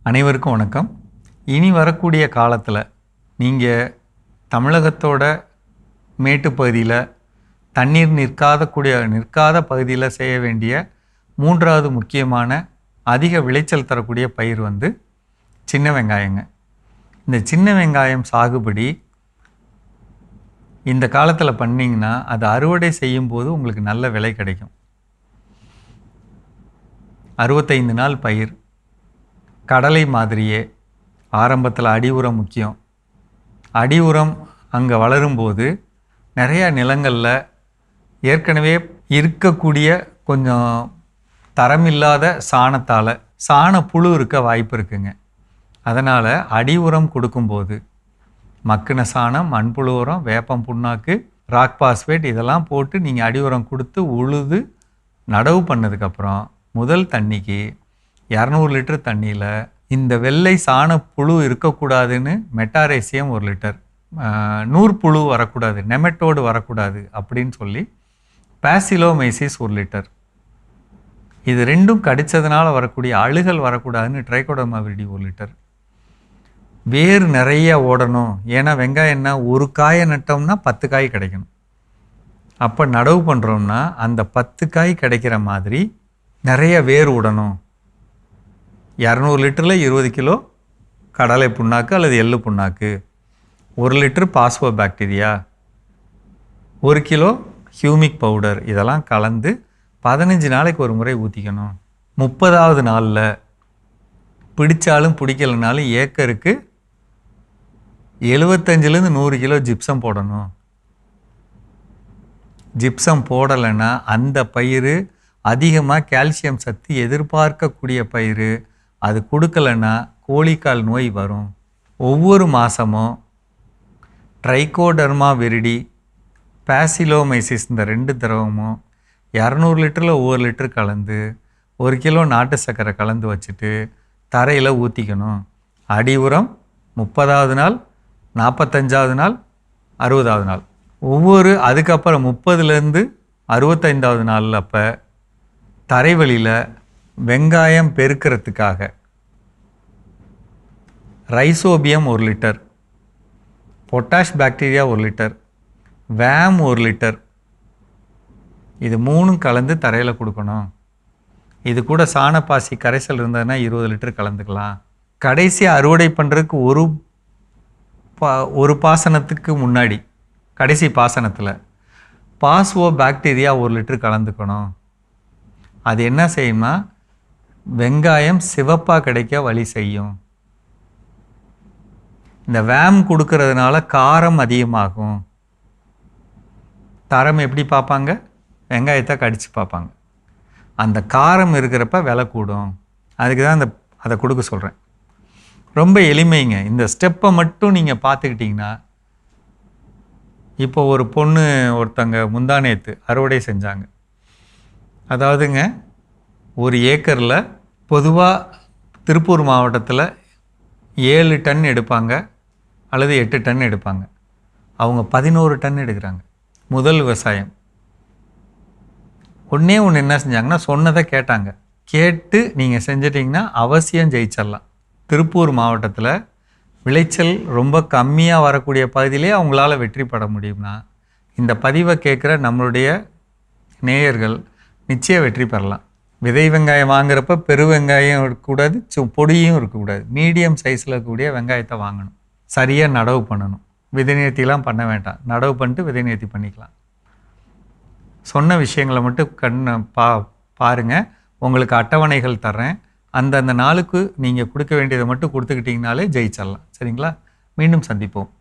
அனைவருக்கும் வணக்கம். இனி வரக்கூடிய காலத்தில் நீங்கள் தமிழகத்தோட மேட்டுப்பகுதியில் தண்ணீர் நிற்காத பகுதியில் செய்ய வேண்டிய மூன்றாவது முக்கியமான அதிக விளைச்சல் தரக்கூடிய பயிர் சின்ன வெங்காயங்க. இந்த சின்ன வெங்காயம் சாகுபடி இந்த காலத்தில் பண்ணிங்கன்னா அது அறுவடை செய்யும்போது உங்களுக்கு நல்ல விலை கிடைக்கும். 65 நாள் பயிர். கடலை மாதிரியே ஆரம்பத்தில் அடி உரம் முக்கியம். அடி உரம் அங்கே வளரும்போது நிறையா நிலங்களில் ஏற்கனவே இருக்கக்கூடிய கொஞ்சம் தரமில்லாத சாணத்தால் சாணப்புழு இருக்க வாய்ப்பு இருக்குங்க. அதனால் அடி உரம் கொடுக்கும்போது மக்கின சாணம், மண்புழு உரம், வேப்பம் புண்ணாக்கு, ராக் பாஸ்பேட் இதெல்லாம் போட்டு நீங்கள் அடி உரம் கொடுத்து உழுது நடவு பண்ணதுக்கப்புறம் முதல் தண்ணிக்கு 200 லிட்டர் தண்ணியில் இந்த வெள்ளை சாணப்புழு இருக்கக்கூடாதுன்னு மெட்டாரேசியம் 1 லிட்டர், நூற்புழு வரக்கூடாது, நெமட்டோடு வரக்கூடாது அப்படின்னு சொல்லி பாசிலோமைசிஸ் 1 லிட்டர், இது ரெண்டும் கடித்ததுனால வரக்கூடிய அழுகல் வரக்கூடாதுன்னு ட்ரைகோடர்மா விரிடி 1 லிட்டர். வேர் நிறைய ஓடணும். ஏன்னா வெங்காயம்னா ஒரு காயை நட்டோம்னா 10 காய் கிடைக்கணும். அப்போ நடவு பண்ணுறோம்னா அந்த 10 காய் கிடைக்கிற மாதிரி நிறைய வேர் விடணும். 200 லிட்டரில் 20 கிலோ கடலை புண்ணாக்கு அல்லது எள்ளு புண்ணாக்கு, 1 litre phospho bacteria, 1 kilo humic powder இதெல்லாம் கலந்து 15 நாளைக்கு ஒரு முறை ஊற்றிக்கணும். 30வது நாளில் பிடிச்சாலும் பிடிக்கலனாலும் ஏக்கருக்கு 75லேருந்து 100 கிலோ ஜிப்சம் போடணும். ஜிப்சம் போடலைன்னா அந்த பயிர் அதிகமாக கால்சியம் சத்து எதிர்பார்க்கக்கூடிய பயிர், அது கொடுக்கலன்னா கோழிக்கால் நோய் வரும். ஒவ்வொரு மாதமும் ட்ரைகோடர்மா விரிடி, பாசிலோமைசிஸ் இந்த 2 திரவமும் 200 லிட்டரில் 1 லிட்டர் கலந்து 1 கிலோ நாட்டு சர்க்கரை கலந்து வச்சுட்டு தரையில் ஊற்றிக்கணும். அடி உரம் 30வது நாள், 45வது நாள், 60வது நாள். அதுக்கப்புறம் 30லேருந்து 65வது நாளில் அப்போ தரைவழியில் வெங்காயம் பெருக்கிறதுக்காக rhizobium 1 litre, potash bacteria 1 litre, VAM 1 litre, இது 3 கலந்து தரையில் கொடுக்கணும். இது கூட சாணப்பாசி கரைசல் இருந்ததுன்னா 20 லிட்டர் கலந்துக்கலாம். கடைசி அறுவடை பண்ணுறதுக்கு ஒரு பாசனத்துக்கு முன்னாடி கடைசி பாசனத்தில் பாஸ்போ பாக்டீரியா 1 லிட்டர் கலந்துக்கணும். அது என்ன செய்யும்னா வெங்காயம் சிவப்பாக கிடைக்க வழி செய்யும். இந்த வேம் கொடுக்கறதுனால காரம் அதிகமாகும். தரம் எப்படி பார்ப்பாங்க? வெங்காயத்தை கடித்து பார்ப்பாங்க. அந்த காரம் இருக்கிறப்ப விலை கூடும். அதுக்கு தான் அதை கொடுக்க சொல்கிறேன். ரொம்ப எளிமைங்க. இந்த ஸ்டெப்பை மட்டும் நீங்கள் பார்த்துக்கிட்டிங்கன்னா, இப்போ ஒரு பொண்ணு ஒருத்தங்க முந்தானேத்து அறுவடை செஞ்சாங்க. அதாவதுங்க, 1 ஏக்கரில் பொதுவாக திருப்பூர் மாவட்டத்தில் 7 டன் எடுப்பாங்க அல்லது 8 டன் எடுப்பாங்க. அவங்க 11 டன் எடுக்கிறாங்க. முதல் விவசாயம். ஒன்று என்ன செஞ்சாங்கன்னா, சொன்னதை கேட்டாங்க. கேட்டு நீங்கள் செஞ்சிட்டிங்கன்னா அவசியம் ஜெயிச்சிடலாம். திருப்பூர் மாவட்டத்தில் விளைச்சல் ரொம்ப கம்மியாக வரக்கூடிய பகுதியிலே அவங்களால வெற்றி பெற முடியும்னா, இந்த பதிவை கேட்குற நம்மளுடைய நேயர்கள் நிச்சயம் வெற்றி பெறலாம். விதை வெங்காயம் வாங்குறப்ப பெரு வெங்காயம் இருக்கக்கூடாது, பொடியும் இருக்கக்கூடாது. மீடியம் சைஸில் இருக்கக்கூடிய வெங்காயத்தை வாங்கணும். சரியாக நடவு பண்ணணும். விதை நேர்த்திலாம் பண்ண வேண்டாம். நடவு பண்ணிட்டு விதை நேர்த்தி பண்ணிக்கலாம். சொன்ன விஷயங்களை மட்டும் பாருங்கள். உங்களுக்கு அட்டவணைகள் தர்றேன். அந்தந்த நாளுக்கு நீங்கள் கொடுக்க வேண்டியதை மட்டும் கொடுத்துக்கிட்டிங்கனாலே ஜெயிச்சிடலாம். சரிங்களா? மீண்டும் சந்திப்போம்.